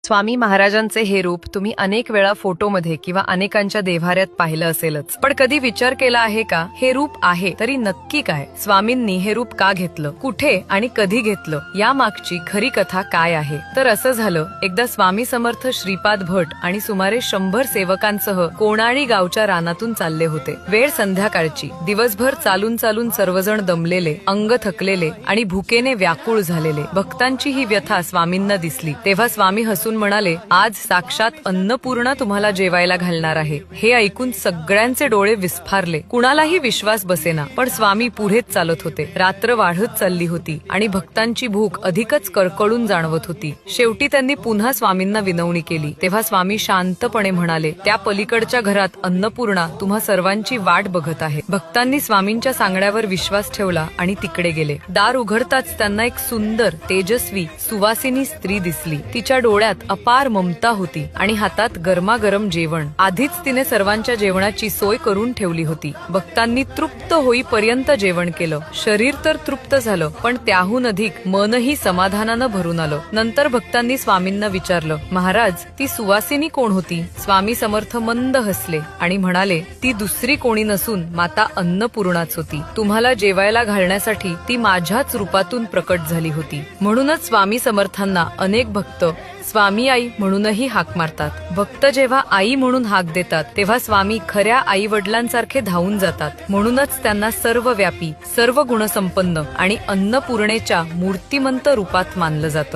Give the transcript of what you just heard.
स्वामी महाराजांचे हे रूप तुम्ही अनेक वेळा फोटोमध्ये किंवा अनेकांच्या देव्हाऱ्यात पाहिलं असेलच, पण कधी विचार केला आहे का हे रूप आहे तरी नक्की काय? स्वामींनी हे रूप का घेतलं, कुठे आणि कधी घेतलं, या मागची खरी कथा काय आहे? तर असं झालं, एकदा स्वामी समर्थ श्रीपाद भट आणि सुमारे 100 सेवकांसह कोणाळी गावच्या रानातून चालले होते. वेळ संध्याकाळची. दिवसभर चालून चालून सर्वजण दमलेले, अंग थकलेले आणि भुकेने व्याकुळ झालेले. भक्तांची ही व्यथा स्वामींना दिसली. तेव्हा स्वामी हसून म्हणाले, आज साक्षात अन्नपूर्णा तुम्हाला जेवायला घालणार आहे. हे ऐकून सगळ्यांचे डोळे विस्फारले. कुणालाही विश्वास बसेना, पण स्वामी पुढेच चालत होते. रात्र वाढत चालली होती आणि भक्तांची भूक अधिकच कळकळून जाणवत होती. शेवटी त्यांनी पुन्हा स्वामींना विनवणी केली. तेव्हा स्वामी शांतपणे म्हणाले, त्या पलीकडच्या घरात अन्नपूर्णा तुम्हा सर्वांची वाट बघत आहे. भक्तांनी स्वामींच्या सांगण्यावर विश्वास ठेवला आणि तिकडे गेले. दार उघडताच त्यांना एक सुंदर, तेजस्वी, सुवासिनी स्त्री दिसली. तिच्या डोळ्यात अपार ममता होती आणि हातात गरमागरम जेवण. आधीच तिने सर्वांच्या जेवणाची सोय करून ठेवली होती. भक्तांनी तृप्त होईपर्यंत जेवण केलं. शरीर तर तृप्त झालं, पण त्याहून अधिक मनही समाधानानं भरून आलं. नंतर भक्तांनी स्वामींना विचारलं, महाराज, ती सुवासिनी कोण होती? स्वामी समर्थ मंद हसले आणि म्हणाले, ती दुसरी कोणी नसून माता अन्नपूर्णाच होती. तुम्हाला जेवायला घालण्यासाठी ती माझ्याच रूपातून प्रकट झाली होती. म्हणूनच स्वामी समर्थांना अनेक भक्त स्वामी आई म्हणूनही हाक मारतात. भक्त जेव्हा आई म्हणून हाक देतात तेव्हा स्वामी खऱ्या आई वडिलांसारखे धावून जातात. म्हणूनच त्यांना सर्वव्यापी, सर्व गुणसंपन्न आणि अन्नपूर्णेच्या मूर्तिमंत रूपात मानलं जातं.